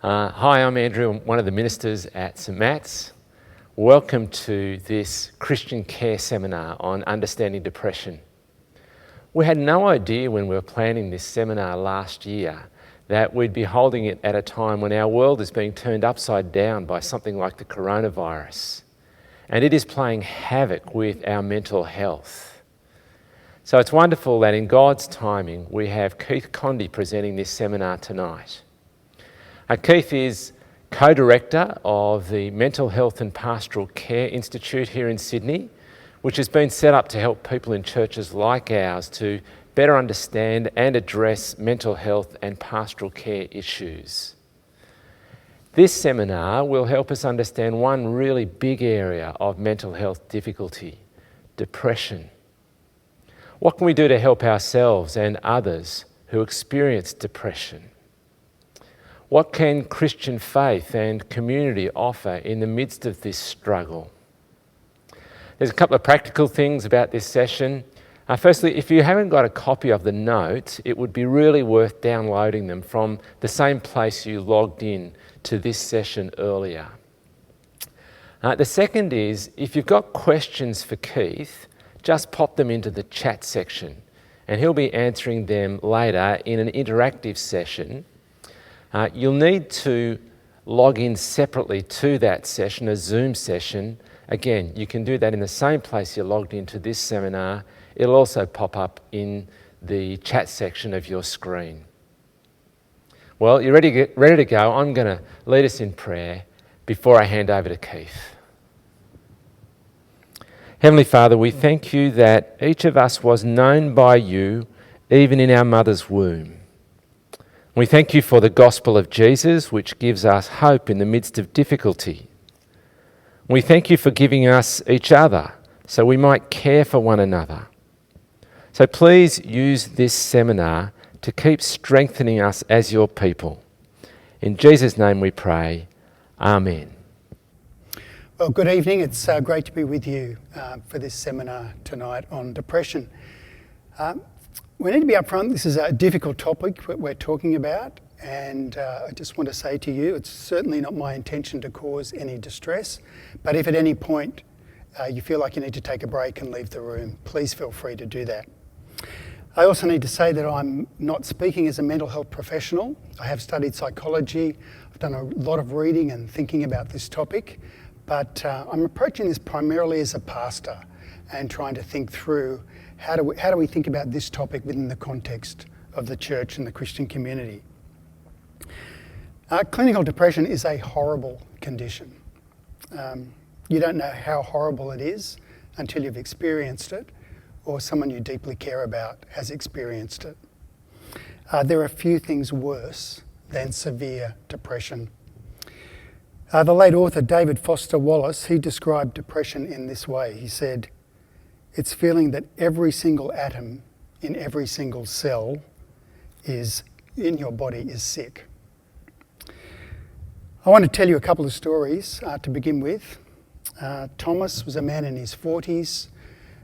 Hi, I'm Andrew. I'm one of the ministers at St Matt's. Welcome to this Christian Care Seminar on Understanding Depression. We had no idea when we were planning this seminar last year that we'd be holding it at a time when our world is being turned upside down by something like the coronavirus, and it is playing havoc with our mental health. So it's wonderful that in God's timing we have Keith Condie presenting this seminar tonight. Keith is co-director of the Mental Health and Pastoral Care Institute here in Sydney, which has been set up to help people in churches like ours to better understand and address mental health and pastoral care issues. This seminar will help us understand one really big area of mental health difficulty: depression. What can we do to help ourselves and others who experience depression? What can Christian faith and community offer in the midst of this struggle? There's a couple of practical things about this session. Firstly, if you haven't got a copy of the notes, it would be really worth downloading them from the same place you logged in to this session earlier. The second is, if you've got questions for Keith, just pop them into the chat section and he'll be answering them later in an interactive session. You'll need to log in separately to that session, a Zoom session. Again, you can do that in the same place you logged into this seminar. It'll also pop up in the chat section of your screen. Well, you're ready to go. I'm going to lead us in prayer before I hand over to Keith. Heavenly Father, we thank you that each of us was known by you even in our mother's womb. We thank you for the gospel of Jesus, which gives us hope in the midst of difficulty. We thank you for giving us each other so we might care for one another. So please use this seminar to keep strengthening us as your people. In Jesus' name we pray. Amen. Well, good evening. It's great to be with you for this seminar tonight on depression. We need to be upfront. This is a difficult topic that we're talking about, and I just want to say to you, it's certainly not my intention to cause any distress, but if at any point you feel like you need to take a break and leave the room, please feel free to do that. I also need to say that I'm not speaking as a mental health professional. I have studied psychology. I've done a lot of reading and thinking about this topic, but I'm approaching this primarily as a pastor and trying to think through how do we think about this topic within the context of the church and the Christian community. Clinical depression is a horrible condition. You don't know how horrible it is until you've experienced it or someone you deeply care about has experienced it. There are few things worse than severe depression. The late author David Foster Wallace, he described depression in this way. He said, "It's feeling that every single atom in every single cell is in your body is sick." I want to tell you a couple of stories to begin with. Thomas was a man in his 40s.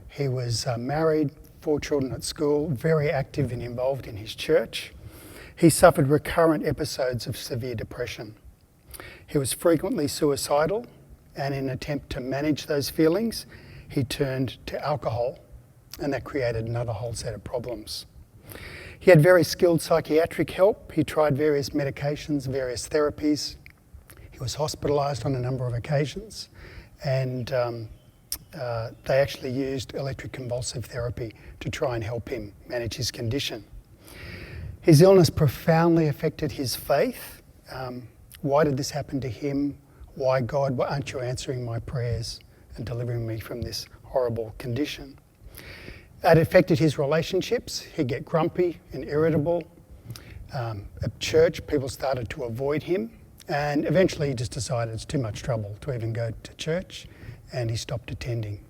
He was married, 4 children at school, very active and involved in his church. He suffered recurrent episodes of severe depression. He was frequently suicidal, and in an attempt to manage those feelings, he turned to alcohol, and that created another whole set of problems. He had very skilled psychiatric help. He tried various medications, various therapies. He was hospitalised on a number of occasions, and they actually used electroconvulsive therapy to try and help him manage his condition. His illness profoundly affected his faith. Why did this happen to him? Why, God, why aren't you answering my prayers and delivering me from this horrible condition? It affected his relationships. He'd get grumpy and irritable. At church, people started to avoid him, and eventually he just decided it's too much trouble to even go to church, and he stopped attending.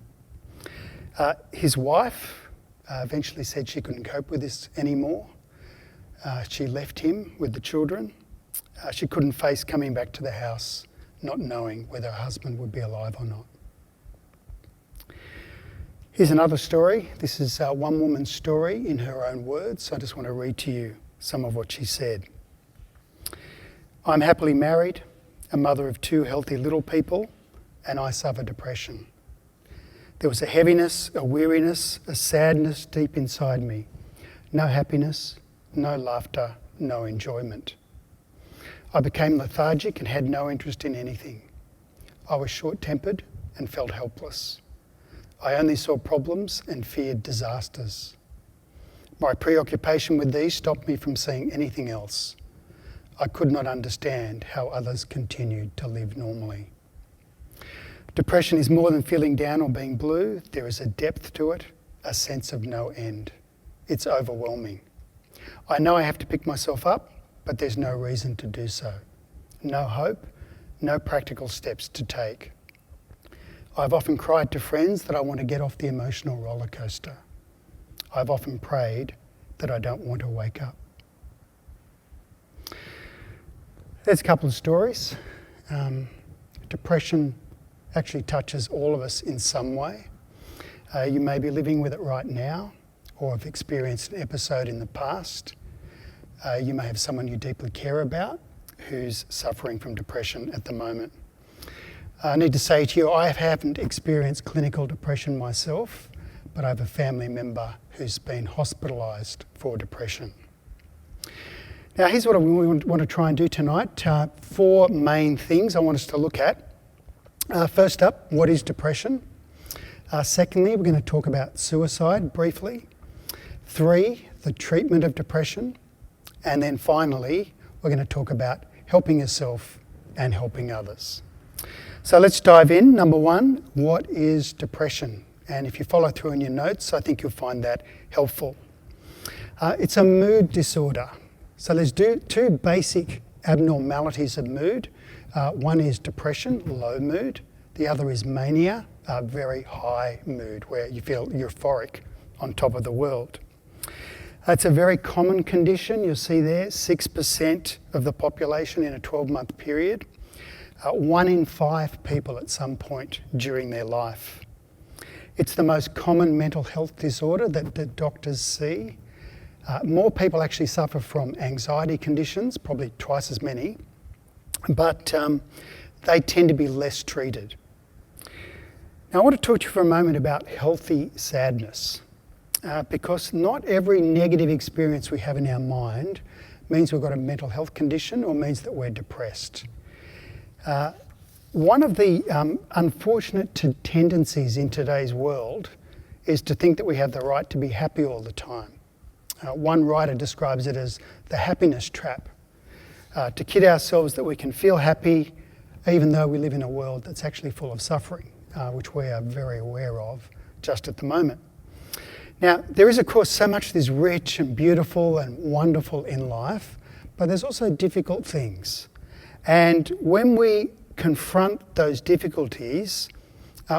His wife eventually said she couldn't cope with this anymore. She left him with the children. She couldn't face coming back to the house not knowing whether her husband would be alive or not. Here's another story. This is one woman's story in her own words. I just want to read to you some of what she said. I'm happily married, a mother of 2 healthy little people, and I suffer depression. There was a heaviness, a weariness, a sadness deep inside me. No happiness, no laughter, no enjoyment. I became lethargic and had no interest in anything. I was short-tempered and felt helpless. I only saw problems and feared disasters. My preoccupation with these stopped me from seeing anything else. I could not understand how others continued to live normally. Depression is more than feeling down or being blue. There is a depth to it, a sense of no end. It's overwhelming. I know I have to pick myself up, but there's no reason to do so. No hope, no practical steps to take. I've often cried to friends that I want to get off the emotional roller coaster. I've often prayed that I don't want to wake up. There's a couple of stories. Depression actually touches all of us in some way. You may be living with it right now or have experienced an episode in the past. You may have someone you deeply care about who's suffering from depression at the moment. I need to say to you, I haven't experienced clinical depression myself, but I have a family member who's been hospitalised for depression. Now, here's what we want to try and do tonight. 4 main things I want us to look at. First up, what is depression? Secondly, we're going to talk about suicide briefly. 3, the treatment of depression. And then finally, we're going to talk about helping yourself and helping others. So let's dive in. Number 1, what is depression? And if you follow through in your notes, I think you'll find that helpful. It's a mood disorder. So there's 2 basic abnormalities of mood. One is depression, low mood. The other is mania, very high mood, where you feel euphoric, on top of the world. It's a very common condition. You'll see there, 6% of the population in a 12-month period. 1 in 5 people at some point during their life. It's the most common mental health disorder that doctors see. More people actually suffer from anxiety conditions, probably twice as many, but they tend to be less treated. Now I want to talk to you for a moment about healthy sadness, because not every negative experience we have in our mind means we've got a mental health condition or means that we're depressed. One of the unfortunate tendencies in today's world is to think that we have the right to be happy all the time. One writer describes it as the happiness trap, to kid ourselves that we can feel happy even though we live in a world that's actually full of suffering, which we are very aware of just at the moment. Now, there is of course so much that is rich and beautiful and wonderful in life, but there's also difficult things. And when we confront those difficulties,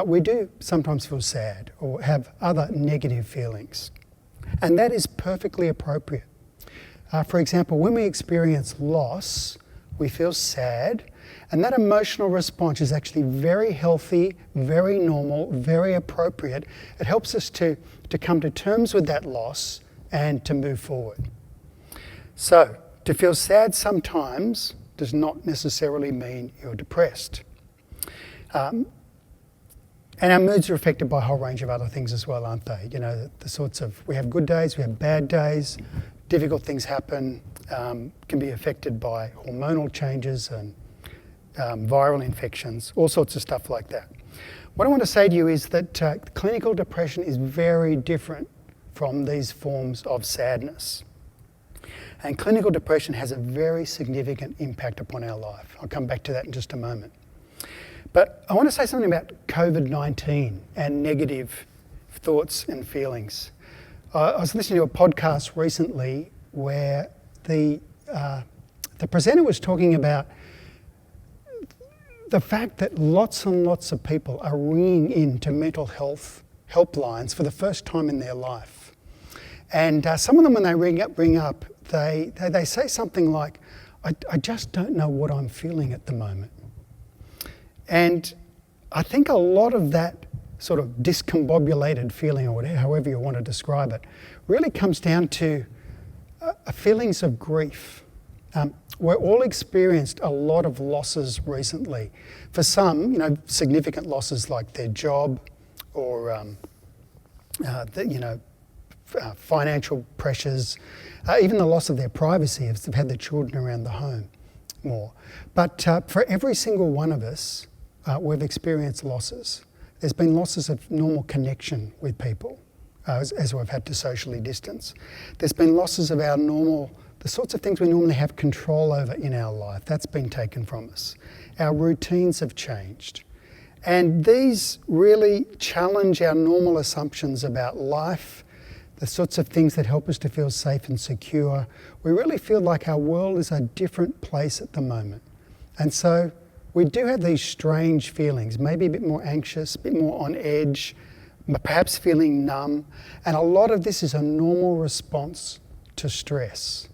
we do sometimes feel sad or have other negative feelings. And that is perfectly appropriate. For example, when we experience loss, we feel sad, and that emotional response is actually very healthy, very normal, very appropriate. It helps us to come to terms with that loss and to move forward. So, to feel sad sometimes does not necessarily mean you're depressed. And our moods are affected by a whole range of other things as well, aren't they? You know, the sorts of, we have good days, we have bad days, difficult things happen, can be affected by hormonal changes and viral infections, all sorts of stuff like that. What I want to say to you is that clinical depression is very different from these forms of sadness. And clinical depression has a very significant impact upon our life. I'll come back to that in just a moment. But I want to say something about COVID-19 and negative thoughts and feelings. I was listening to a podcast recently where the presenter was talking about the fact that lots and lots of people are ringing into mental health helplines for the first time in their life. And some of them, when they ring up, they say something like, I just don't know what I'm feeling at the moment. And I think a lot of that sort of discombobulated feeling, or whatever, however you want to describe it, really comes down to feelings of grief, We're all experienced a lot of losses recently. For some, significant losses like their job or, financial pressures, even the loss of their privacy if they've had their children around the home more. But for every single one of us, we've experienced losses. There's been losses of normal connection with people as we've had to socially distance. There's been losses of the sorts of things we normally have control over in our life. That's been taken from us. Our routines have changed. And these really challenge our normal assumptions about life, the sorts of things that help us to feel safe and secure. We really feel like our world is a different place at the moment. And so we do have these strange feelings, maybe a bit more anxious, a bit more on edge, perhaps feeling numb. And a lot of this is a normal response to stress.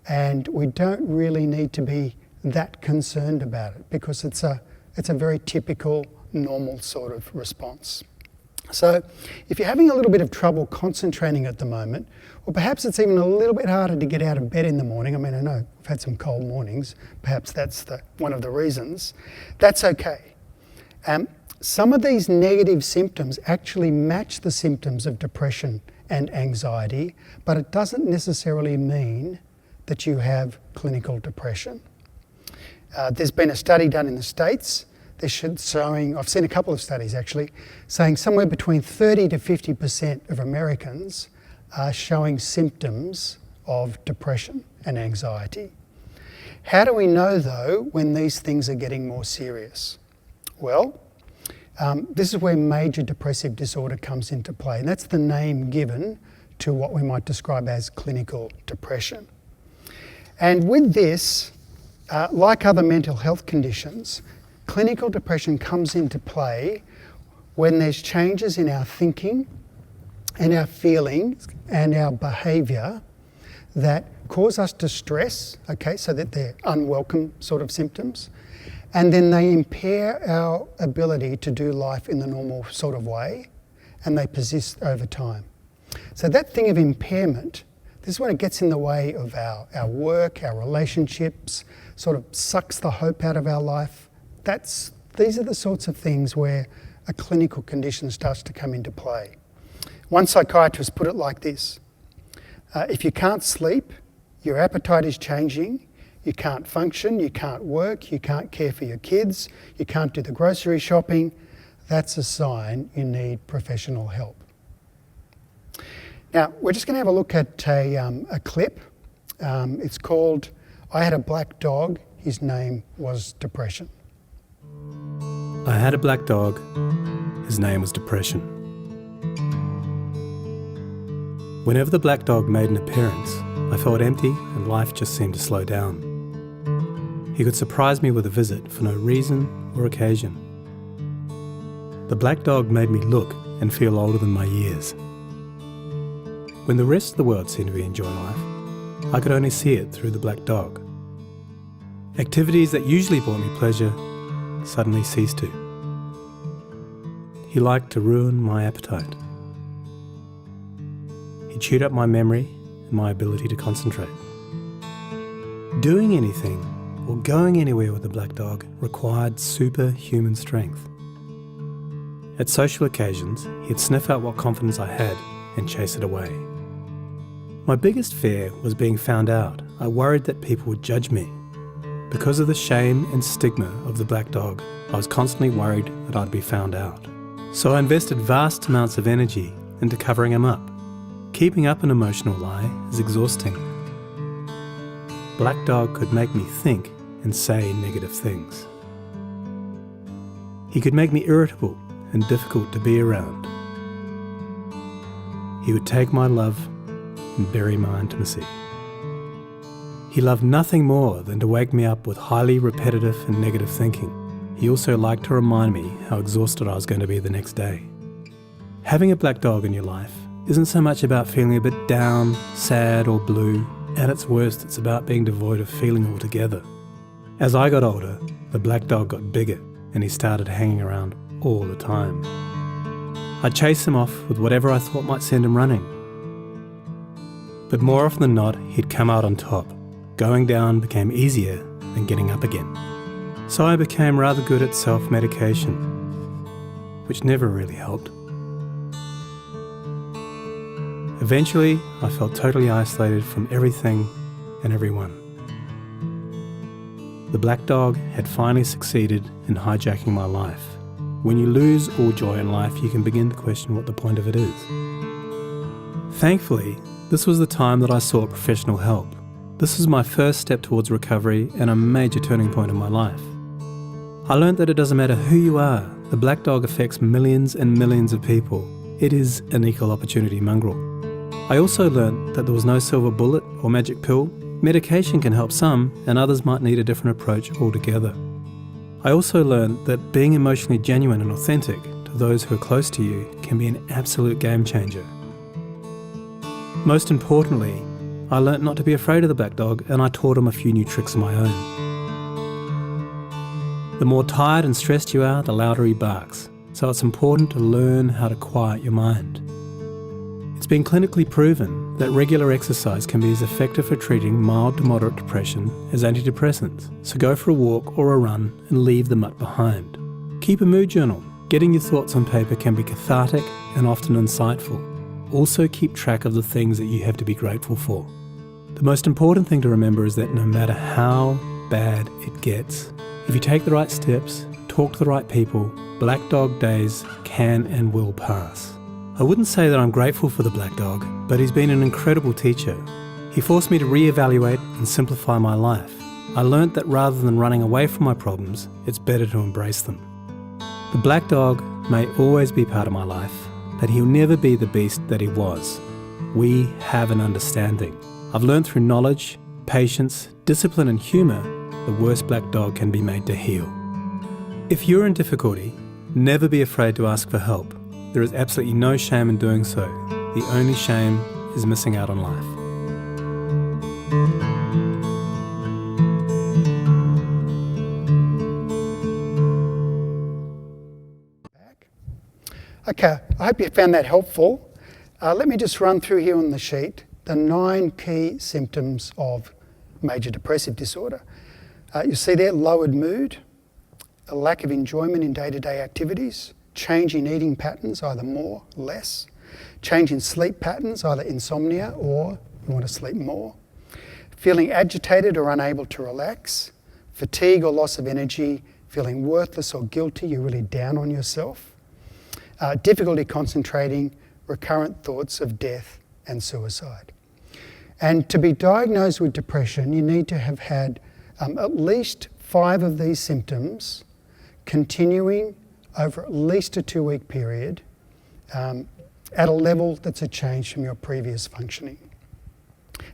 And we don't really need to be that concerned about it because it's a very typical, normal sort of response. So if you're having a little bit of trouble concentrating at the moment, or perhaps it's even a little bit harder to get out of bed in the morning, I know we've had some cold mornings, perhaps that's one of the reasons, that's okay. Some of these negative symptoms actually match the symptoms of depression and anxiety, but it doesn't necessarily mean that you have clinical depression. There's been a study done in the States. I've seen a couple of studies actually, saying somewhere between 30 to 50% of Americans are showing symptoms of depression and anxiety. How do we know though when these things are getting more serious? Well, this is where major depressive disorder comes into play, and that's the name given to what we might describe as clinical depression. And with this, like other mental health conditions, clinical depression comes into play when there's changes in our thinking and our feelings and our behaviour that cause us to stress, so that they're unwelcome sort of symptoms, and then they impair our ability to do life in the normal sort of way, and they persist over time. So that thing of impairment, this is when it gets in the way of our work, our relationships, sort of sucks the hope out of our life. These are the sorts of things where a clinical condition starts to come into play. One psychiatrist put it like this: if you can't sleep, your appetite is changing, you can't function, you can't work, you can't care for your kids, you can't do the grocery shopping, that's a sign you need professional help. Now, we're just going to have a look at a clip. It's called "I Had a Black Dog, His Name Was Depression." I had a black dog, his name was Depression. Whenever the black dog made an appearance, I felt empty and life just seemed to slow down. He could surprise me with a visit for no reason or occasion. The black dog made me look and feel older than my years. When the rest of the world seemed to be enjoying life, I could only see it through the black dog. Activities that usually brought me pleasure suddenly ceased to. He liked to ruin my appetite. He chewed up my memory and my ability to concentrate. Doing anything or going anywhere with the black dog required superhuman strength. At social occasions, he'd sniff out what confidence I had and chase it away. My biggest fear was being found out. I worried that people would judge me. Because of the shame and stigma of the black dog, I was constantly worried that I'd be found out. So I invested vast amounts of energy into covering him up. Keeping up an emotional lie is exhausting. Black dog could make me think and say negative things. He could make me irritable and difficult to be around. He would take my love and bury my intimacy. He loved nothing more than to wake me up with highly repetitive and negative thinking. He also liked to remind me how exhausted I was going to be the next day. Having a black dog in your life isn't so much about feeling a bit down, sad or blue. At its worst, it's about being devoid of feeling altogether. As I got older, the black dog got bigger and he started hanging around all the time. I'd chase him off with whatever I thought might send him running. But more often than not, he'd come out on top. Going down became easier than getting up again. So I became rather good at self-medication, which never really helped. Eventually, I felt totally isolated from everything and everyone. The black dog had finally succeeded in hijacking my life. When you lose all joy in life, you can begin to question what the point of it is. Thankfully, this was the time that I sought professional help. This was my first step towards recovery and a major turning point in my life. I learned that it doesn't matter who you are, the black dog affects millions and millions of people. It is an equal opportunity mongrel. I also learned that there was no silver bullet or magic pill. Medication can help some, and others might need a different approach altogether. I also learned that being emotionally genuine and authentic to those who are close to you can be an absolute game changer. Most importantly, I learnt not to be afraid of the black dog, and I taught him a few new tricks of my own. The more tired and stressed you are, the louder he barks, so it's important to learn how to quiet your mind. It's been clinically proven that regular exercise can be as effective for treating mild to moderate depression as antidepressants, so go for a walk or a run and leave the mutt behind. Keep a mood journal. Getting your thoughts on paper can be cathartic and often insightful. Also keep track of the things that you have to be grateful for. The most important thing to remember is that no matter how bad it gets, if you take the right steps, talk to the right people, black dog days can and will pass. I wouldn't say that I'm grateful for the black dog, but he's been an incredible teacher. He forced me to reevaluate and simplify my life. I learnt that rather than running away from my problems, it's better to embrace them. The black dog may always be part of my life, but he'll never be the beast that he was. We have an understanding. I've learned through knowledge, patience, discipline and humour, the worst black dog can be made to heal. If you're in difficulty, never be afraid to ask for help. There is absolutely no shame in doing so. The only shame is missing out on life. Okay, I hope you found that helpful. Let me just run through here on the sheet the 9 key symptoms of major depressive disorder. You see there, lowered mood, a lack of enjoyment in day-to-day activities, change in eating patterns, either more, less, change in sleep patterns, either insomnia or you want to sleep more, feeling agitated or unable to relax, fatigue or loss of energy, feeling worthless or guilty, you're really down on yourself, difficulty concentrating, recurrent thoughts of death and suicide. And to be diagnosed with depression, you need to have had at least 5 of these symptoms continuing over at least a 2-week period at a level that's a change from your previous functioning.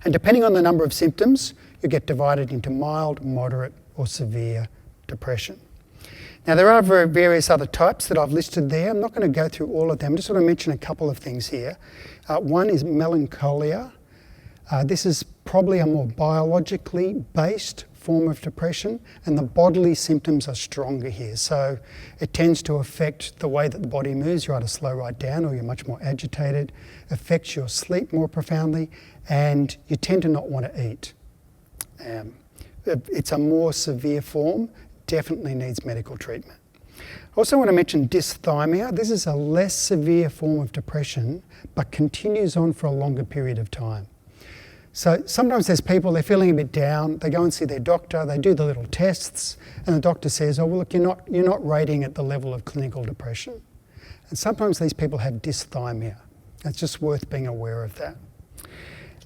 And depending on the number of symptoms, you get divided into mild, moderate or severe depression. Now there are various other types that I've listed there. I'm not going to go through all of them. I'm just going to mention a couple of things here. One is melancholia. This is probably a more biologically based form of depression, and the bodily symptoms are stronger here. So it tends to affect the way that the body moves. You're either slow right down or you're much more agitated, affects your sleep more profoundly, and you tend to not want to eat. It's a more severe form, definitely needs medical treatment. I also want to mention dysthymia. This is a less severe form of depression, but continues on for a longer period of time. So sometimes there's people, they're feeling a bit down, they go and see their doctor, they do the little tests, and the doctor says, oh, well, look, you're not rating at the level of clinical depression. And sometimes these people have dysthymia. It's just worth being aware of that.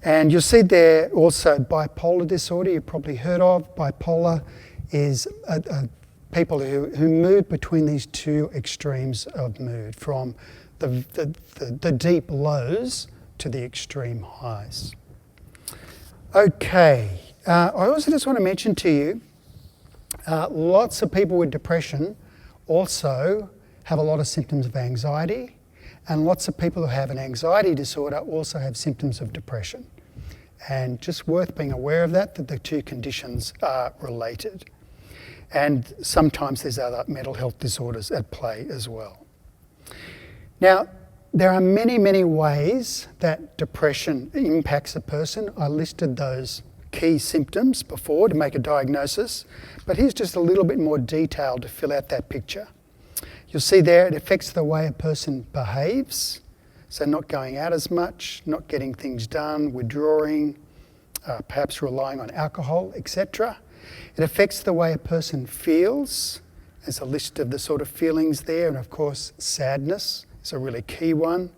And you'll see there also bipolar disorder, you've probably heard of. Bipolar is people who move between these 2 extremes of mood, from the deep lows to the extreme highs. Okay, I also just want to mention to you, lots of people with depression also have a lot of symptoms of anxiety, and lots of people who have an anxiety disorder also have symptoms of depression. And just worth being aware of that the 2 conditions are related. And sometimes there's other mental health disorders at play as well. Now, there are many, many ways that depression impacts a person. I listed those key symptoms before to make a diagnosis, but here's just a little bit more detail to fill out that picture. You'll see there it affects the way a person behaves, so not going out as much, not getting things done, withdrawing, perhaps relying on alcohol, etc. It affects the way a person feels. There's a list of the sort of feelings there, and of course sadness is a really key one.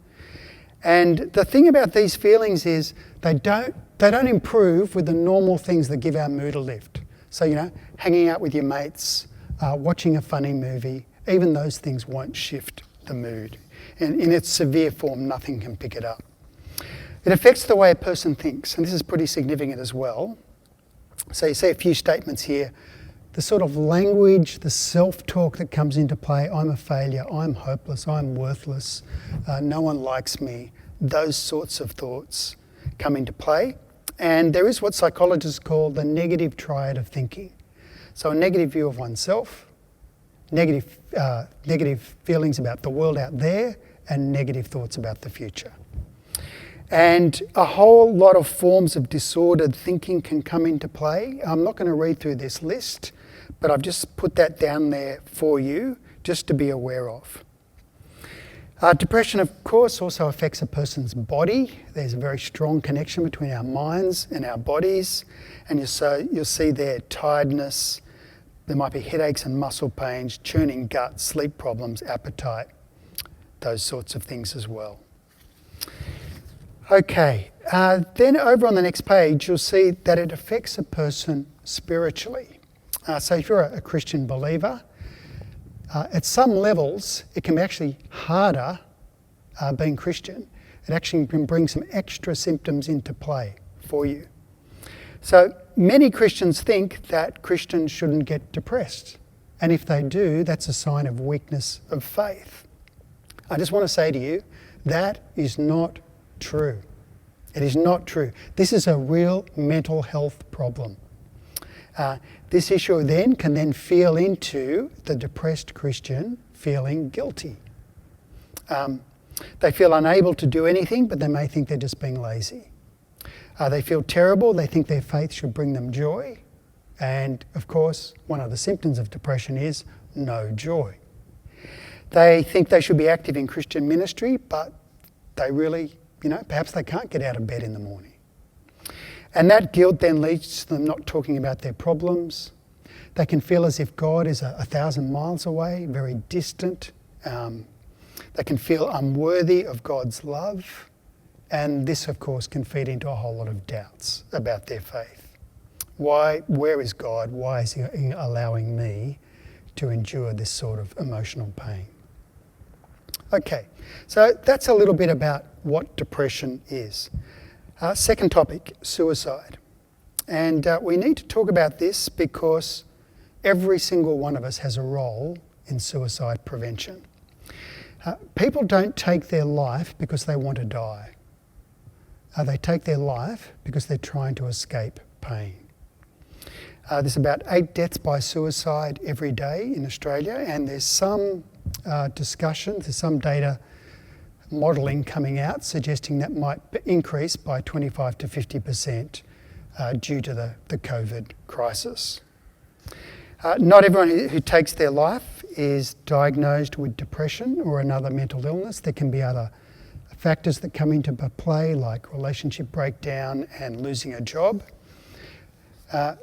And the thing about these feelings is they don't improve with the normal things that give our mood a lift. So, hanging out with your mates, watching a funny movie, even those things won't shift the mood. And in its severe form, nothing can pick it up. It affects the way a person thinks, and this is pretty significant as well. So you see a few statements here. The sort of language, the self-talk that comes into play, I'm a failure, I'm hopeless, I'm worthless, no one likes me, those sorts of thoughts come into play. And there is what psychologists call the negative triad of thinking. So a negative view of oneself, negative feelings about the world out there, and negative thoughts about the future. And a whole lot of forms of disordered thinking can come into play. I'm not going to read through this list, but I've just put that down there for you, just to be aware of. Depression, of course, also affects a person's body. There's a very strong connection between our minds and our bodies. And you'll see there tiredness. There might be headaches and muscle pains, churning gut, sleep problems, appetite, those sorts of things as well. Okay, then over on the next page, you'll see that it affects a person spiritually. So if you're a Christian believer, at some levels, it can be actually harder being Christian. It actually can bring some extra symptoms into play for you. So many Christians think that Christians shouldn't get depressed. And if they do, that's a sign of weakness of faith. I just want to say to you, that is not true. It is not true. This is a real mental health problem. This issue then can feel into the depressed Christian feeling guilty. They feel unable to do anything, but they may think they're just being lazy. They feel terrible. They think their faith should bring them joy. And of course, one of the symptoms of depression is no joy. They think they should be active in Christian ministry, but they really, perhaps they can't get out of bed in the morning. And that guilt then leads to them not talking about their problems. They can feel as if God is 1,000 miles away, very distant. They can feel unworthy of God's love. And this, of course, can feed into a whole lot of doubts about their faith. Where is God? Why is He allowing me to endure this sort of emotional pain? Okay, so that's a little bit about what depression is. Second topic, suicide. And we need to talk about this because every single one of us has a role in suicide prevention. People don't take their life because they want to die. They take their life because they're trying to escape pain. There's about 8 deaths by suicide every day in Australia, and there's some discussion, there's some data modelling coming out suggesting that might increase by 25 to 50% due to the COVID crisis. Not everyone who takes their life is diagnosed with depression or another mental illness. There can be other factors that come into play, like relationship breakdown and losing a job.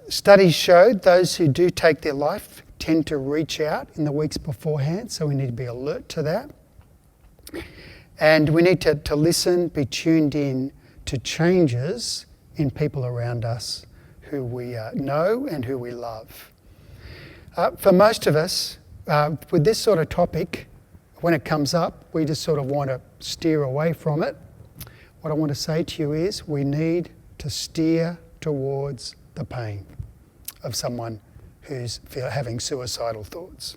Studies showed those who do take their life tend to reach out in the weeks beforehand, so we need to be alert to that. And we need to listen, be tuned in to changes in people around us who we know and who we love. For most of us, with this sort of topic, when it comes up, we just sort of want to steer away from it. What I want to say to you is we need to steer towards the pain of someone who's having suicidal thoughts.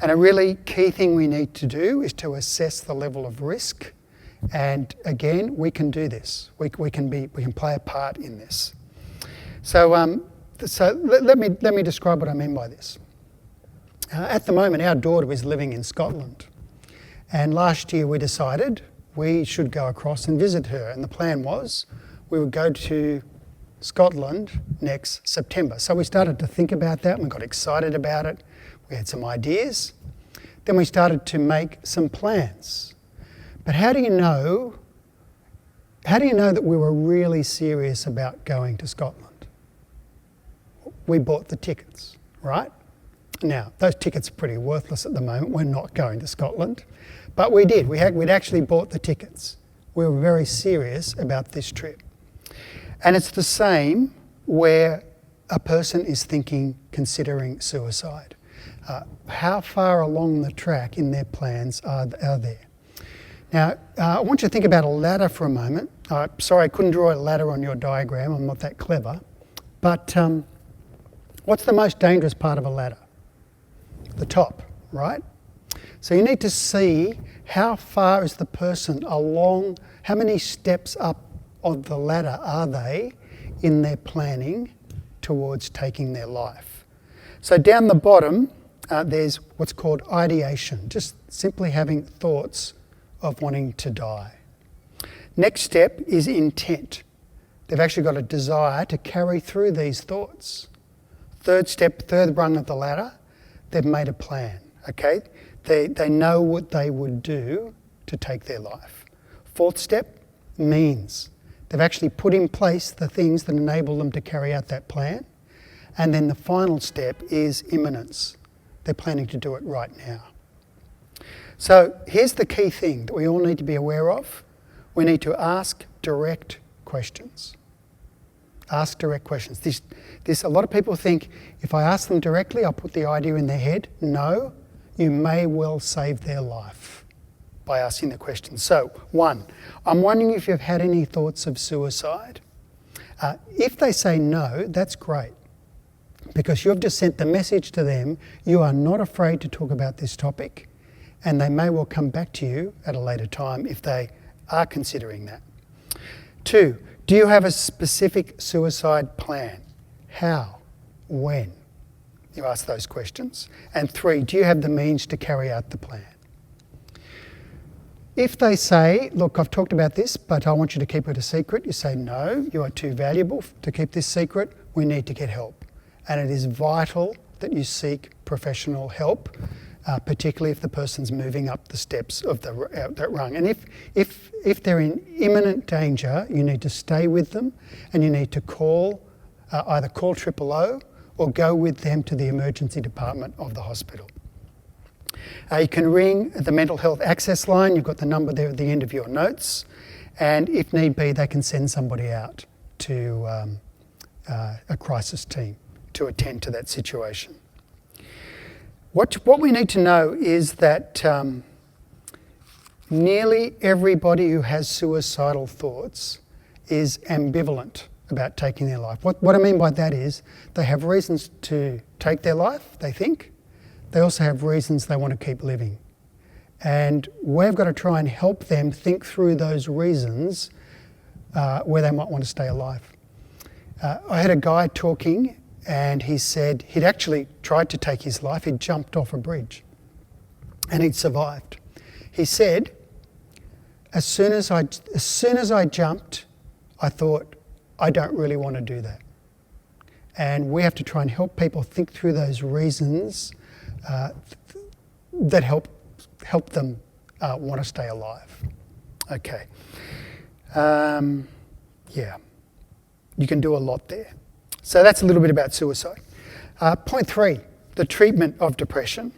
And a really key thing we need to do is to assess the level of risk. And again, we can do this. We can play a part in this. So let me describe what I mean by this. At the moment, our daughter is living in Scotland. And last year we decided we should go across and visit her. And the plan was we would go to Scotland next September. So we started to think about that and we got excited about it. We had some ideas. Then we started to make some plans. But how do you know that we were really serious about going to Scotland? We bought the tickets, right? Now, those tickets are pretty worthless at the moment. We're not going to Scotland. But we did. We'd actually bought the tickets. We were very serious about this trip. And it's the same where a person is considering suicide. How far along the track in their plans are there? Now, I want you to think about a ladder for a moment. Sorry, I couldn't draw a ladder on your diagram. I'm not that clever. But what's the most dangerous part of a ladder? The top, right? So you need to see how far is the person along, how many steps up of the ladder are they in their planning towards taking their life. So down the bottom, there's what's called ideation, just simply having thoughts of wanting to die. Next step is intent. They've actually got a desire to carry through these thoughts. Third step, third rung of the ladder, they've made a plan, okay? They know what they would do to take their life. Fourth step, means. They've actually put in place the things that enable them to carry out that plan. And then the final step is imminence. They're planning to do it right now. So here's the key thing that we all need to be aware of. We need to ask direct questions. Ask direct questions. A lot of people think if I ask them directly, I'll put the idea in their head. No, you may well save their life by asking the question. So, 1, I'm wondering if you've had any thoughts of suicide. If they say no, that's great, because you've just sent the message to them, you are not afraid to talk about this topic, and they may well come back to you at a later time if they are considering that. 2, do you have a specific suicide plan? How? When? You ask those questions. And 3, do you have the means to carry out the plan? If they say, look, I've talked about this, but I want you to keep it a secret, you say, no, you are too valuable to keep this secret, we need to get help. And it is vital that you seek professional help, particularly if the person's moving up the steps of that rung. And if they're in imminent danger, you need to stay with them and you need to either call 000 or go with them to the emergency department of the hospital. You can ring the mental health access line. You've got the number there at the end of your notes. And if need be, they can send somebody out to a crisis team to attend to that situation. What we need to know is that nearly everybody who has suicidal thoughts is ambivalent about taking their life. What I mean by that is they have reasons to take their life, they think. They also have reasons they want to keep living. And we've got to try and help them think through those reasons where they might want to stay alive. I had a guy talking and he said he'd actually tried to take his life. He'd jumped off a bridge and he'd survived. He said, as soon as I jumped, I thought, I don't really want to do that. And we have to try and help people think through those reasons that help them want to stay alive. Okay. Yeah, you can do a lot there. So that's a little bit about suicide. Point 3, the treatment of depression.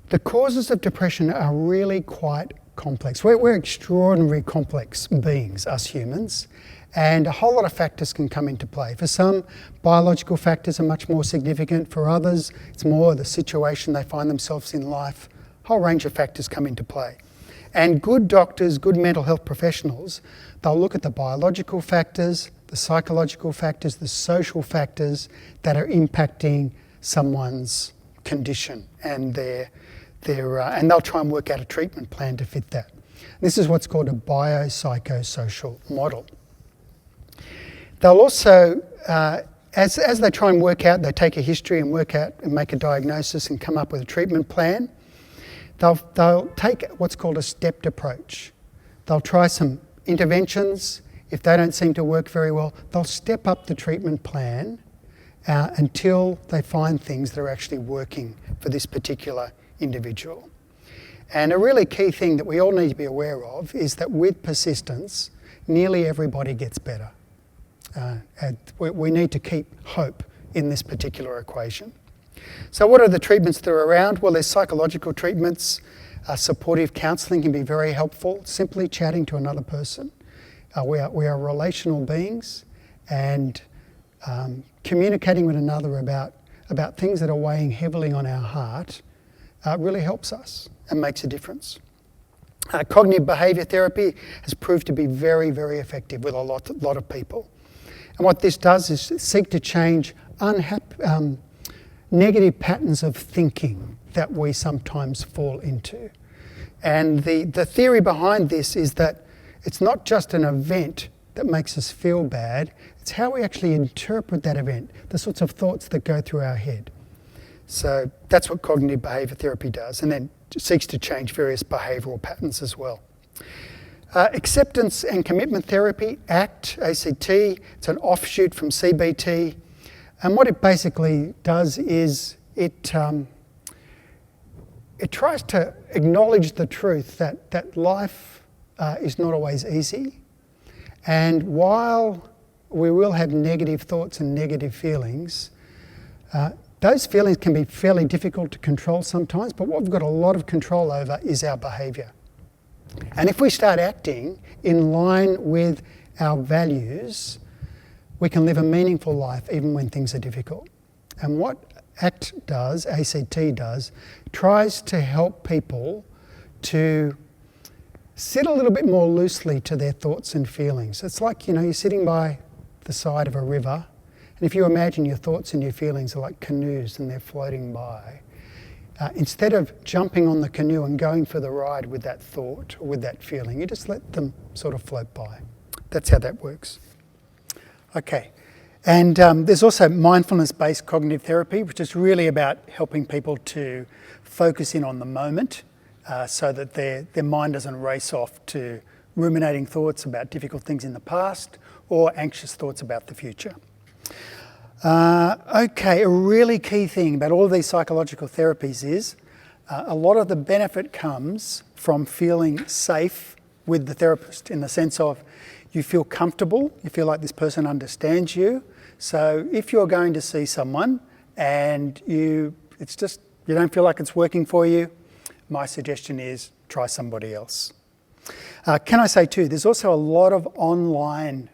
The causes of depression are really quite complex. We're extraordinarily complex beings, us humans, and a whole lot of factors can come into play. For some, biological factors are much more significant. For others, it's more the situation they find themselves in life. A whole range of factors come into play. And good doctors, good mental health professionals, they'll look at the biological factors, the psychological factors, the social factors that are impacting someone's condition and and they'll try and work out a treatment plan to fit that. This is what's called a biopsychosocial model. They'll also, as they try and work out, they take a history and work out and make a diagnosis and come up with a treatment plan. They'll take what's called a stepped approach. They'll try some interventions If they don't seem to work very well, they'll step up the treatment plan until they find things that are actually working for this particular individual. And a really key thing that we all need to be aware of is that with persistence, nearly everybody gets better. And we need to keep hope in this particular equation. So what are the treatments that are around? Well, there's psychological treatments. Supportive counselling can be very helpful. Simply chatting to another person. We are relational beings, and communicating with another about things that are weighing heavily on our heart really helps us and makes a difference. Cognitive behaviour therapy has proved to be very, very effective with a lot of people. And what this does is seek to change negative patterns of thinking that we sometimes fall into. And the theory behind this is that it's not just an event that makes us feel bad, it's how we actually interpret that event, the sorts of thoughts that go through our head. So that's what cognitive behaviour therapy does, and then seeks to change various behavioural patterns as well. Acceptance and commitment therapy, ACT, it's an offshoot from CBT, and what it basically does is it tries to acknowledge the truth that life is not always easy, and while we will have negative thoughts and negative feelings, those feelings can be fairly difficult to control sometimes, but what we've got a lot of control over is our behaviour. And if we start acting in line with our values, we can live a meaningful life even when things are difficult. And what ACT does, tries to help people to sit a little bit more loosely to their thoughts and feelings. It's like, you're sitting by the side of a river, and if you imagine your thoughts and your feelings are like canoes and they're floating by, instead of jumping on the canoe and going for the ride with that thought or with that feeling, you just let them sort of float by. That's how that works. Okay, and there's also mindfulness-based cognitive therapy, which is really about helping people to focus in on the moment so that their mind doesn't race off to ruminating thoughts about difficult things in the past or anxious thoughts about the future. Okay, a really key thing about all of these psychological therapies is a lot of the benefit comes from feeling safe with the therapist, in the sense of you feel comfortable, you feel like this person understands you. So if you're going to see someone and you don't feel like it's working for you, my suggestion is try somebody else. Can I say too, there's also a lot of online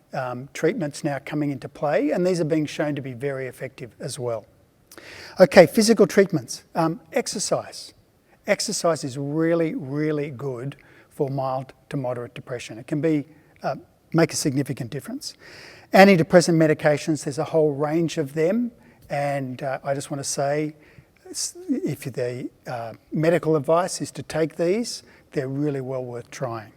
treatments now coming into play, and these are being shown to be very effective as well. Okay, physical treatments. Exercise. Exercise is really, really good for mild to moderate depression. It can make a significant difference. Antidepressant medications, there's a whole range of them, and I just want to say, if the medical advice is to take these, they're really well worth trying.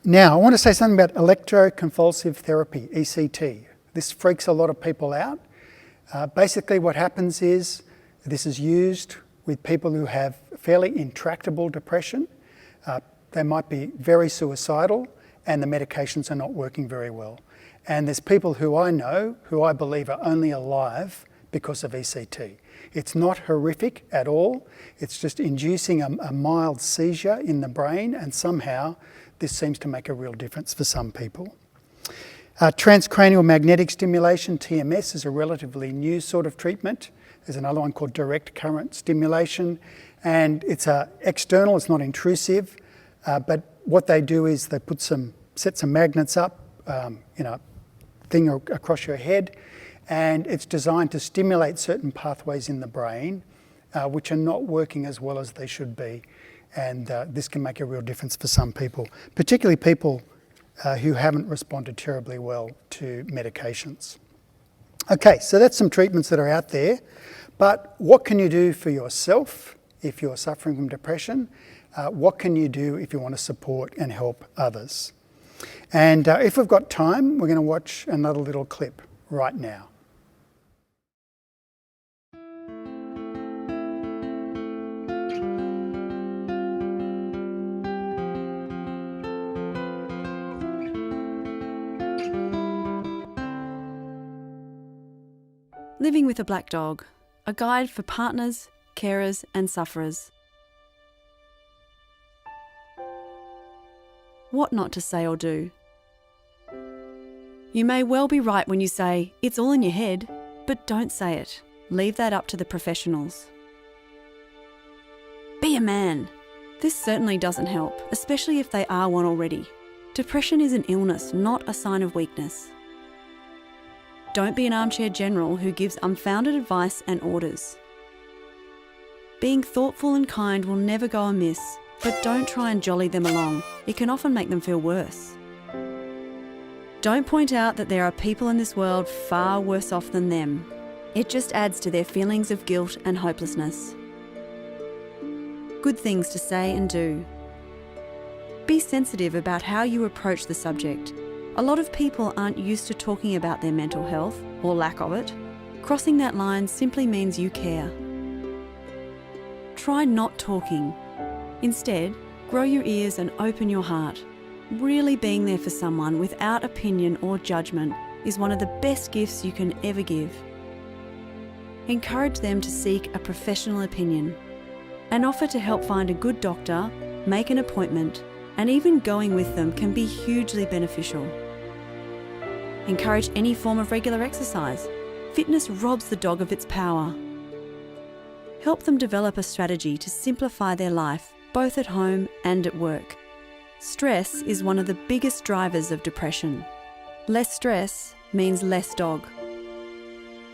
Now, I want to say something about electroconvulsive therapy, ECT. This freaks a lot of people out. Basically what happens is this is used with people who have fairly intractable depression. They might be very suicidal and the medications are not working very well. And there's people who I know who I believe are only alive because of ECT. It's not horrific at all. It's just inducing a mild seizure in the brain, and somehow this seems to make a real difference for some people. Transcranial magnetic stimulation, TMS, is a relatively new sort of treatment. There's another one called direct current stimulation, and it's external, it's not intrusive, but what they do is they set some magnets up in a thing across your head, and it's designed to stimulate certain pathways in the brain which are not working as well as they should be, and this can make a real difference for some people, particularly people who haven't responded terribly well to medications. Okay, so that's some treatments that are out there, but what can you do for yourself if you're suffering from depression? What can you do if you want to support and help others? And if we've got time, we're going to watch another little clip right now. Living with a Black Dog, a guide for partners, carers and sufferers. What not to say or do. You may well be right when you say, it's all in your head, but don't say it. Leave that up to the professionals. Be a man. This certainly doesn't help, especially if they are one already. Depression is an illness, not a sign of weakness. Don't be an armchair general who gives unfounded advice and orders. Being thoughtful and kind will never go amiss, but don't try and jolly them along. It can often make them feel worse. Don't point out that there are people in this world far worse off than them. It just adds to their feelings of guilt and hopelessness. Good things to say and do. Be sensitive about how you approach the subject. A lot of people aren't used to talking about their mental health, or lack of it. Crossing that line simply means you care. Try not talking. Instead, grow your ears and open your heart. Really being there for someone without opinion or judgment is one of the best gifts you can ever give. Encourage them to seek a professional opinion and offer to help find a good doctor, make an appointment, and even going with them can be hugely beneficial. Encourage any form of regular exercise. Fitness robs the dog of its power. Help them develop a strategy to simplify their life, both at home and at work. Stress is one of the biggest drivers of depression. Less stress means less dog.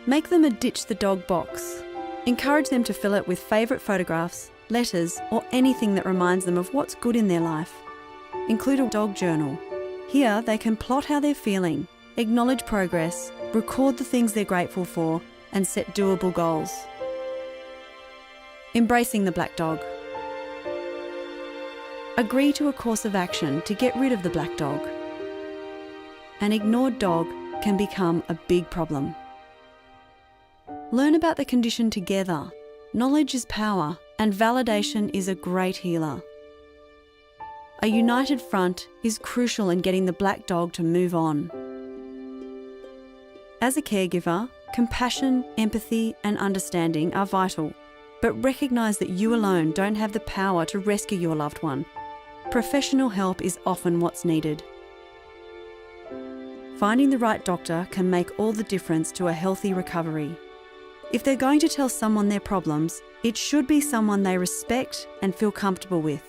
Make them a ditch the dog box. Encourage them to fill it with favourite photographs, letters, or anything that reminds them of what's good in their life. Include a dog journal. Here they can plot how they're feeling, acknowledge progress, record the things they're grateful for, and set doable goals. Embracing the black dog. Agree to a course of action to get rid of the black dog. An ignored dog can become a big problem. Learn about the condition together. Knowledge is power, and validation is a great healer. A united front is crucial in getting the black dog to move on. As a caregiver, compassion, empathy, and understanding are vital, but recognise that you alone don't have the power to rescue your loved one. Professional help is often what's needed. Finding the right doctor can make all the difference to a healthy recovery. If they're going to tell someone their problems, it should be someone they respect and feel comfortable with.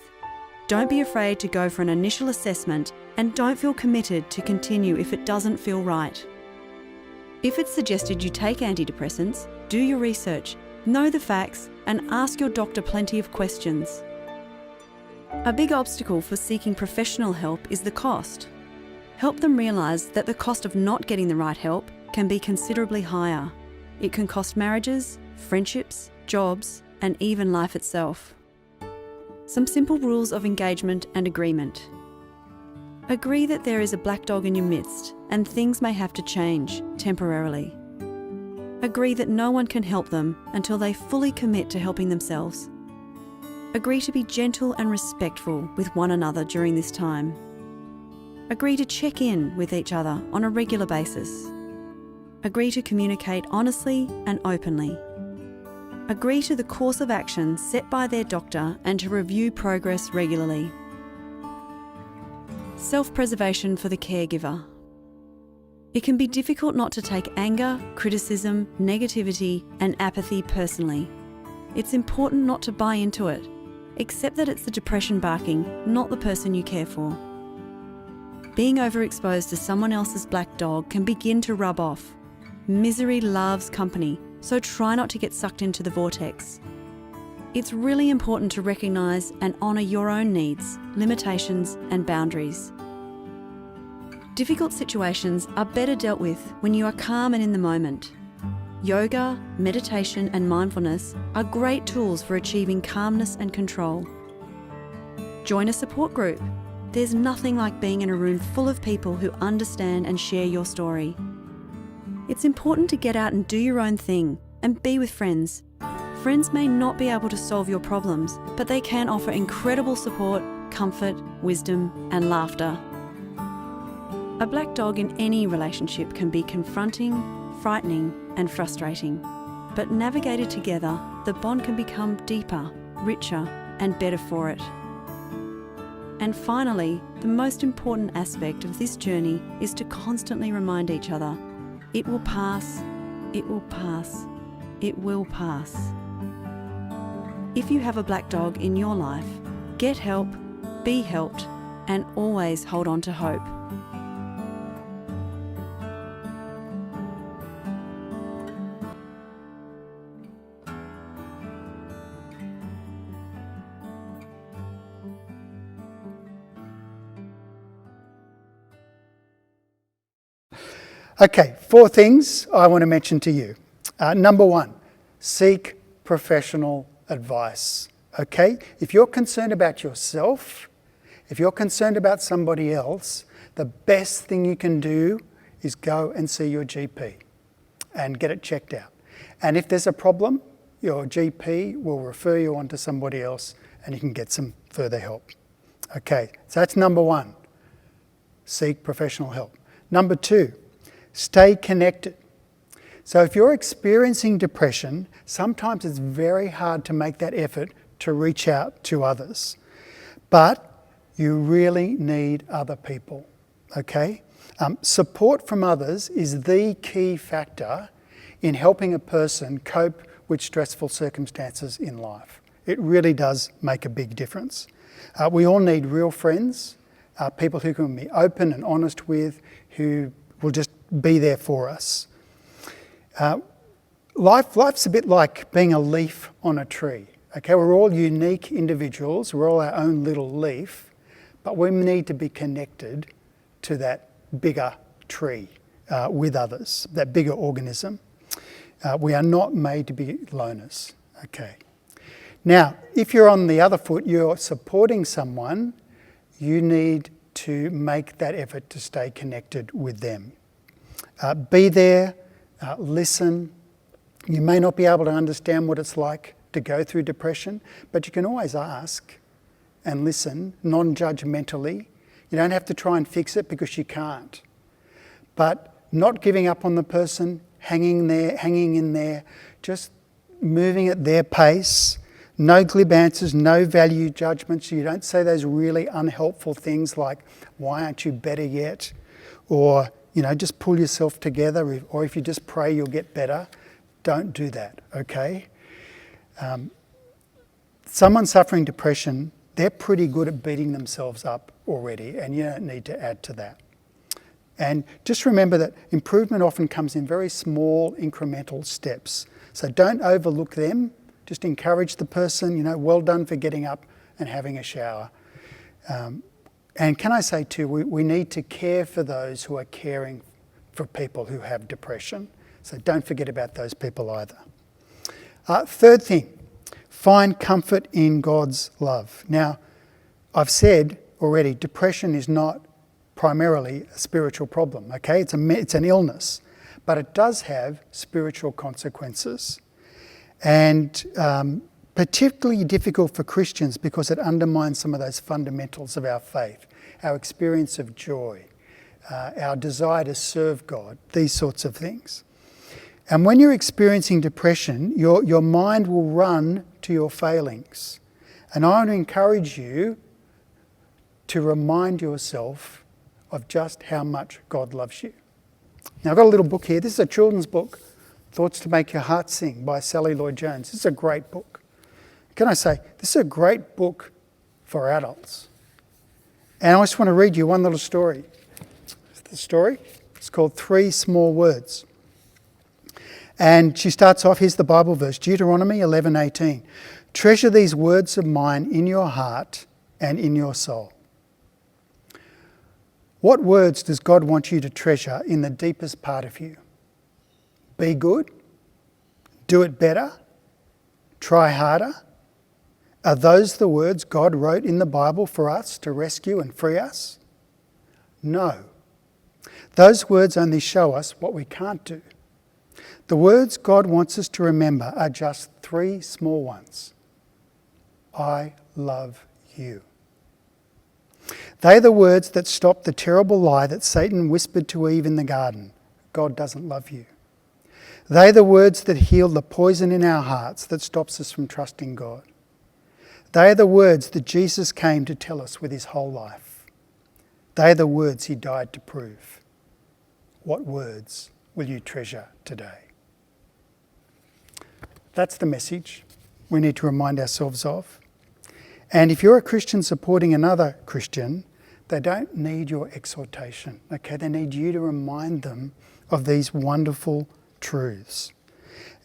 Don't be afraid to go for an initial assessment, and don't feel committed to continue if it doesn't feel right. If it's suggested you take antidepressants, do your research, know the facts, and ask your doctor plenty of questions. A big obstacle for seeking professional help is the cost. Help them realise that the cost of not getting the right help can be considerably higher. It can cost marriages, friendships, jobs, and even life itself. Some simple rules of engagement and agreement. Agree that there is a black dog in your midst and things may have to change temporarily. Agree that no one can help them until they fully commit to helping themselves. Agree to be gentle and respectful with one another during this time. Agree to check in with each other on a regular basis. Agree to communicate honestly and openly. Agree to the course of action set by their doctor and to review progress regularly. Self-preservation for the caregiver. It can be difficult not to take anger, criticism, negativity, and apathy personally. It's important not to buy into it. Accept that it's the depression barking, not the person you care for. Being overexposed to someone else's black dog can begin to rub off. Misery loves company, so try not to get sucked into the vortex. It's really important to recognise and honour your own needs, limitations, and boundaries. Difficult situations are better dealt with when you are calm and in the moment. Yoga, meditation, and mindfulness are great tools for achieving calmness and control. Join a support group. There's nothing like being in a room full of people who understand and share your story. It's important to get out and do your own thing and be with friends. Friends may not be able to solve your problems, but they can offer incredible support, comfort, wisdom, and laughter. A black dog in any relationship can be confronting, frightening and frustrating. But navigated together, the bond can become deeper, richer, and better for it. And finally, the most important aspect of this journey is to constantly remind each other, it will pass, it will pass, it will pass. If you have a black dog in your life, get help, be helped, and always hold on to hope. Okay, 4 things I want to mention to you. Number 1, seek professional advice. Okay, if you're concerned about yourself, if you're concerned about somebody else, the best thing you can do is go and see your GP and get it checked out. And if there's a problem, your GP will refer you on to somebody else and you can get some further help. Okay, so that's number 1, seek professional help. Number 2, stay connected. So if you're experiencing depression, sometimes it's very hard to make that effort to reach out to others. But you really need other people, okay? Support from others is the key factor in helping a person cope with stressful circumstances in life. It really does make a big difference. We all need real friends, people who can be open and honest with, who will just be there for us. Life's a bit like being a leaf on a tree. Okay, we're all unique individuals, we're all our own little leaf, but we need to be connected to that bigger tree with others, that bigger organism. We are not made to be loners. Okay. Now, if you're on the other foot, you're supporting someone, you need to make that effort to stay connected with them. Be there, listen. You may not be able to understand what it's like to go through depression, but you can always ask and listen non-judgmentally. You don't have to try and fix it because you can't. But not giving up on the person, hanging in there, just moving at their pace. No glib answers, no value judgments. You don't say those really unhelpful things like, why aren't you better yet? Or, just pull yourself together, or if you just pray you'll get better. Don't do that, okay? Someone suffering depression, they're pretty good at beating themselves up already, and you don't need to add to that. And just remember that improvement often comes in very small incremental steps. So don't overlook them. Just encourage the person, well done for getting up and having a shower. And can I say too, we need to care for those who are caring for people who have depression. So don't forget about those people either. Third thing, find comfort in God's love. Now, I've said already, depression is not primarily a spiritual problem, okay? It's an illness, but it does have spiritual consequences. And particularly difficult for Christians because it undermines some of those fundamentals of our faith, our experience of joy, our desire to serve God, these sorts of things. And when you're experiencing depression, your mind will run to your failings. And I want to encourage you to remind yourself of just how much God loves you. Now, I've got a little book here. This is a children's book, Thoughts to Make Your Heart Sing by Sally Lloyd-Jones. This is a great book. Can I say, this is a great book for adults. And I just want to read you one little story. The story, it's called 3 Small Words. And she starts off, here's the Bible verse, Deuteronomy 11:18. Treasure these words of mine in your heart and in your soul. What words does God want you to treasure in the deepest part of you? Be good? Do it better? Try harder? Are those the words God wrote in the Bible for us to rescue and free us? No. Those words only show us what we can't do. The words God wants us to remember are just 3 small ones. I love you. They're the words that stop the terrible lie that Satan whispered to Eve in the garden. God doesn't love you. They're the words that heal the poison in our hearts that stops us from trusting God. They are the words that Jesus came to tell us with his whole life. They are the words he died to prove. What words will you treasure today? That's the message we need to remind ourselves of. And if you're a Christian supporting another Christian, they don't need your exhortation, okay? They need you to remind them of these wonderful truths,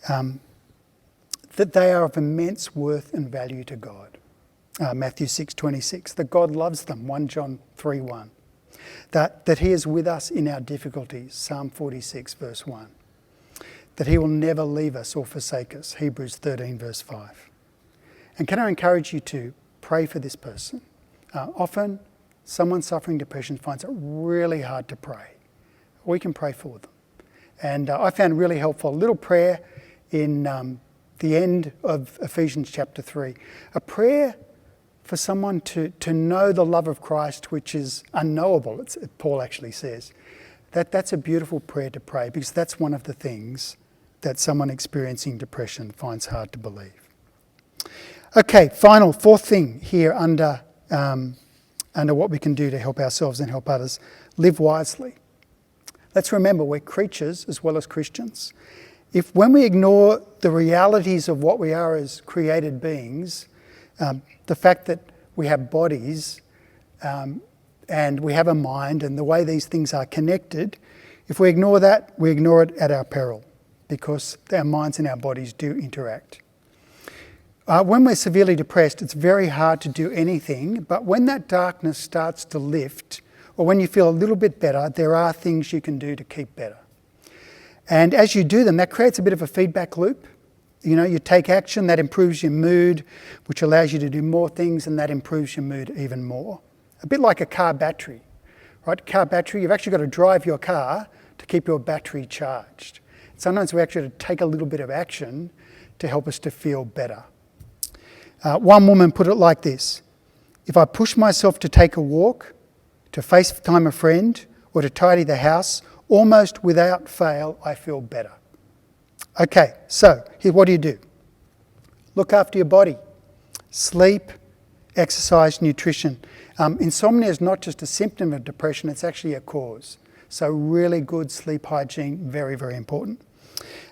that they are of immense worth and value to God. Matthew 6:26, that God loves them, 1 John 3:1. That he is with us in our difficulties, Psalm 46 verse 1. That he will never leave us or forsake us, Hebrews 13 verse 5. And can I encourage you to pray for this person? Often, someone suffering depression finds it really hard to pray. We can pray for them. And I found really helpful a little prayer in the end of Ephesians chapter 3. A prayer for someone to know the love of Christ, which is unknowable, Paul actually says. That's a beautiful prayer to pray, because that's one of the things that someone experiencing depression finds hard to believe. Okay, fourth thing here under what we can do to help ourselves and help others. Live wisely. Let's remember, we're creatures as well as Christians. When we ignore the realities of what we are as created beings, the fact that we have bodies and we have a mind and the way these things are connected, if we ignore that, we ignore it at our peril, because our minds and our bodies do interact. When we're severely depressed, it's very hard to do anything, but when that darkness starts to lift, or when you feel a little bit better, there are things you can do to keep better. And as you do them, that creates a bit of a feedback loop. You take action, that improves your mood, which allows you to do more things, and that improves your mood even more. A bit like a car battery, right? Car battery, you've actually got to drive your car to keep your battery charged. Sometimes we actually have to take a little bit of action to help us to feel better. One woman put it like this: if I push myself to take a walk, to FaceTime a friend, or to tidy the house, almost without fail, I feel better. Okay, so what do? Look after your body. Sleep, exercise, nutrition. Insomnia is not just a symptom of depression, it's actually a cause. So really good sleep hygiene, very, very important.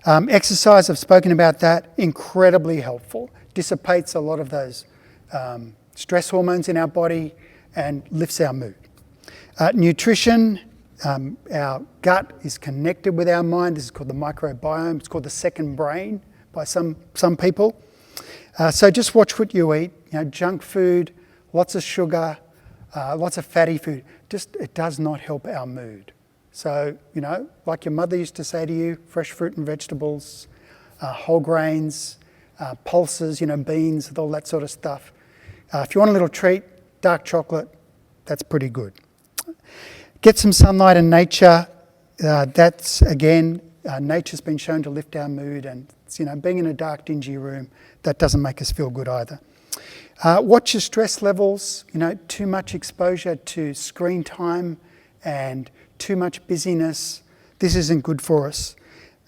Exercise, I've spoken about that, incredibly helpful. Dissipates a lot of those stress hormones in our body and lifts our mood. Nutrition, our gut is connected with our mind. This is called the microbiome. It's called the second brain by some people. So just watch what you eat. Junk food, lots of sugar, lots of fatty food. It does not help our mood. So, like your mother used to say to you, fresh fruit and vegetables, whole grains, pulses, beans, all that sort of stuff. If you want a little treat, dark chocolate, that's pretty good. Get some sunlight and nature. That's, again, nature's been shown to lift our mood, and being in a dark, dingy room, that doesn't make us feel good either. Watch your stress levels. Too much exposure to screen time and too much busyness, this isn't good for us.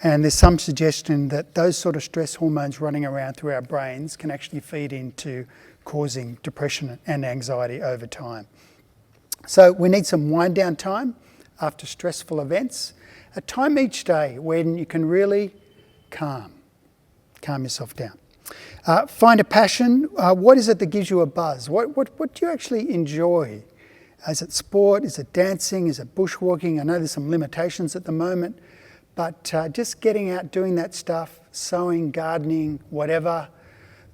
And there's some suggestion that those sort of stress hormones running around through our brains can actually feed into causing depression and anxiety over time. So we need some wind down time after stressful events, a time each day when you can really calm yourself down. Find a passion. What is it that gives you a buzz? What do you actually enjoy? Is it sport? Is it dancing? Is it bushwalking? I know there's some limitations at the moment, but just getting out, doing that stuff, sewing, gardening, whatever.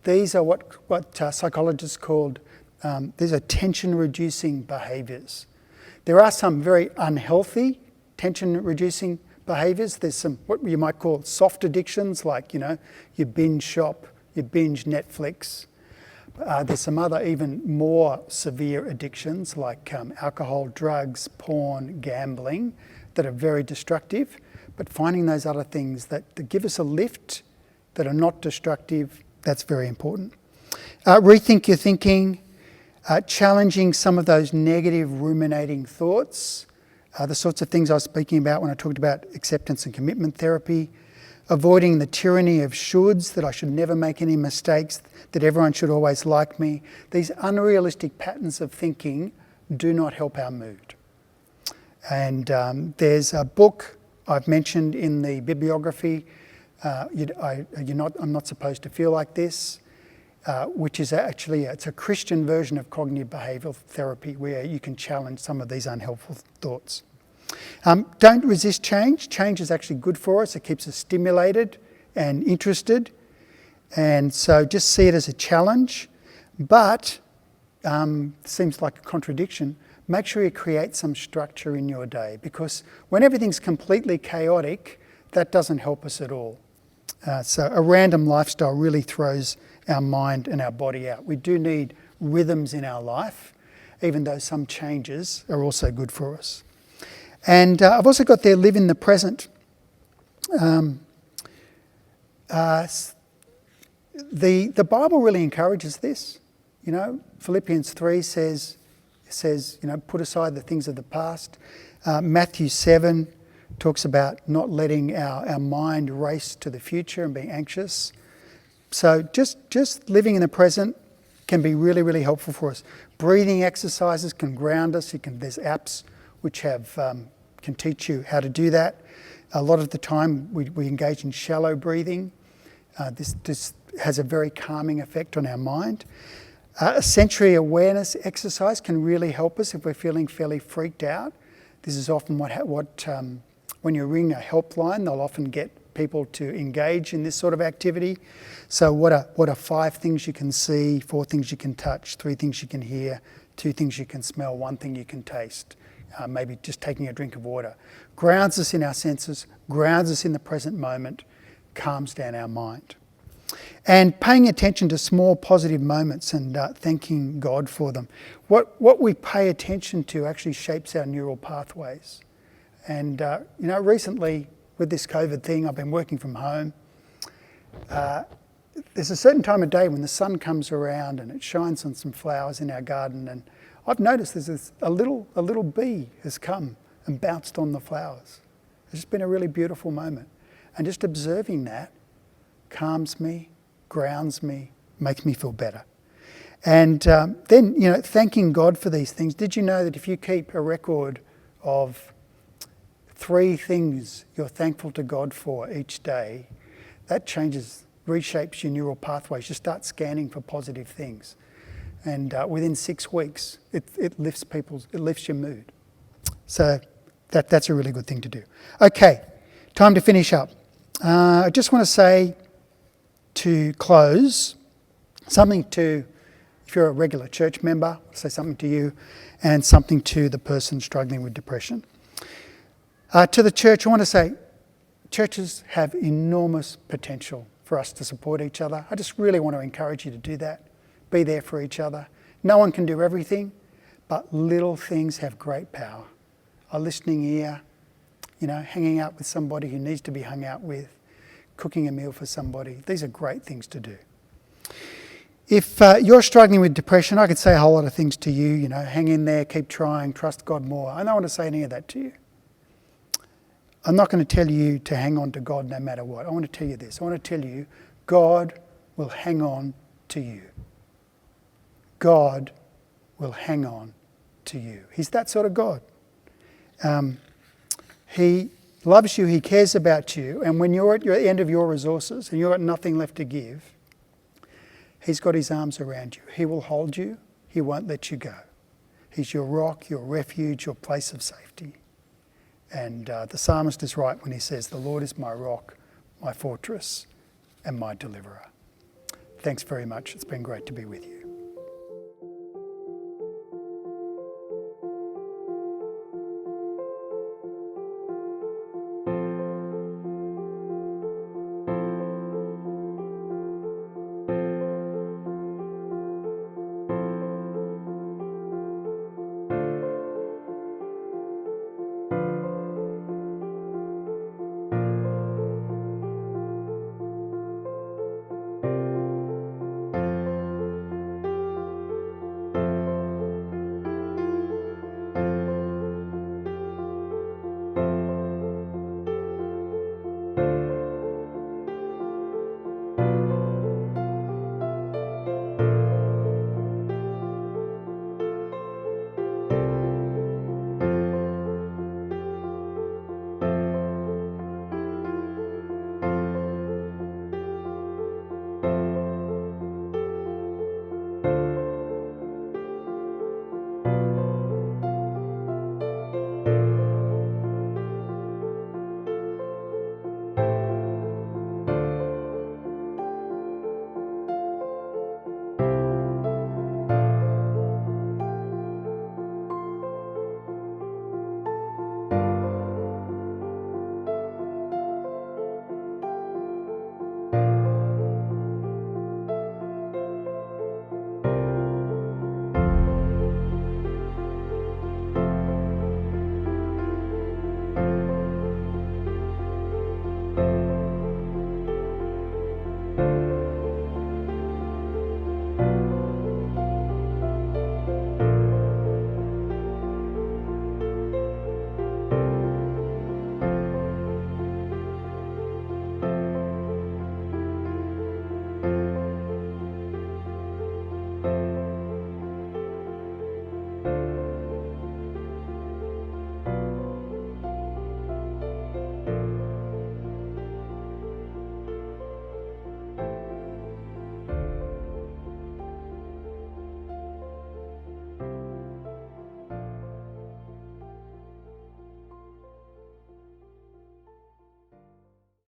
These are what psychologists called, these are tension-reducing behaviours. There are some very unhealthy tension-reducing behaviours. There's some what you might call soft addictions, like, you binge shop, you binge Netflix. There's some other even more severe addictions like alcohol, drugs, porn, gambling that are very destructive. But finding those other things that give us a lift, that are not destructive, that's very important. Rethink your thinking, challenging some of those negative ruminating thoughts, the sorts of things I was speaking about when I talked about acceptance and commitment therapy. avoiding the tyranny of shoulds, that I should never make any mistakes, that everyone should always like me. These unrealistic patterns of thinking do not help our mood. And there's a book I've mentioned in the bibliography, I'm not supposed to feel like this, which is actually, it's a Christian version of cognitive behavioural therapy where you can challenge some of these unhelpful thoughts. Don't resist change. Change is actually good for us. It keeps us stimulated and interested. And so just see it as a challenge. But, seems like a contradiction, make sure you create some structure in your day, because when everything's completely chaotic, that doesn't help us at all. So a random lifestyle really throws our mind and our body out. We do need rhythms in our life, even though some changes are also good for us. And I've also got there, live in the present. The Bible really encourages this. You know, Philippians 3 says, you know, put aside the things of the past. Matthew 7 talks about not letting our mind race to the future and being anxious. So just living in the present can be really, really helpful for us. Breathing exercises can ground us. There's apps which have can teach you how to do that. A lot of the time we engage in shallow breathing. This has a very calming effect on our mind. A sensory awareness exercise can really help us if we're feeling fairly freaked out. This is often when you ring a helpline, they'll often get people to engage in this sort of activity. So what are 5 things you can see, 4 things you can touch, 3 things you can hear, 2 things you can smell, 1 thing you can taste? Maybe just taking a drink of water. Grounds us in our senses, grounds us in the present moment, calms down our mind. And paying attention to small positive moments and thanking God for them. What we pay attention to actually shapes our neural pathways. And recently with this COVID thing, I've been working from home. There's a certain time of day when the sun comes around and it shines on some flowers in our garden, and I've noticed a little bee has come and bounced on the flowers. It's just been a really beautiful moment. And just observing that calms me, grounds me, makes me feel better. And then, thanking God for these things. Did you know that if you keep a record of 3 things you're thankful to God for each day, that reshapes your neural pathways. You start scanning for positive things. And within 6 weeks, it lifts your mood. So that's a really good thing to do. Okay, time to finish up. I just want to say, to close, something to, if you're a regular church member, I'll say something to you, and something to the person struggling with depression. To the church, I want to say, churches have enormous potential for us to support each other. I just really want to encourage you to do that. Be there for each other. No one can do everything, but little things have great power. A listening ear, hanging out with somebody who needs to be hung out with, cooking a meal for somebody. These are great things to do. If you're struggling with depression, I could say a whole lot of things to you, hang in there, keep trying, trust God more. I don't want to say any of that to you. I'm not going to tell you to hang on to God no matter what. I want to tell you this. I want to tell you, God will hang on to you. God will hang on to you. He's that sort of God. He loves you, He cares about you, and when you're at the end of your resources and you've got nothing left to give, He's got His arms around you. He will hold you. He won't let you go. He's your rock, your refuge, your place of safety. And the psalmist is right when he says, "The Lord is my rock, my fortress, and my deliverer." Thanks very much. It's been great to be with you.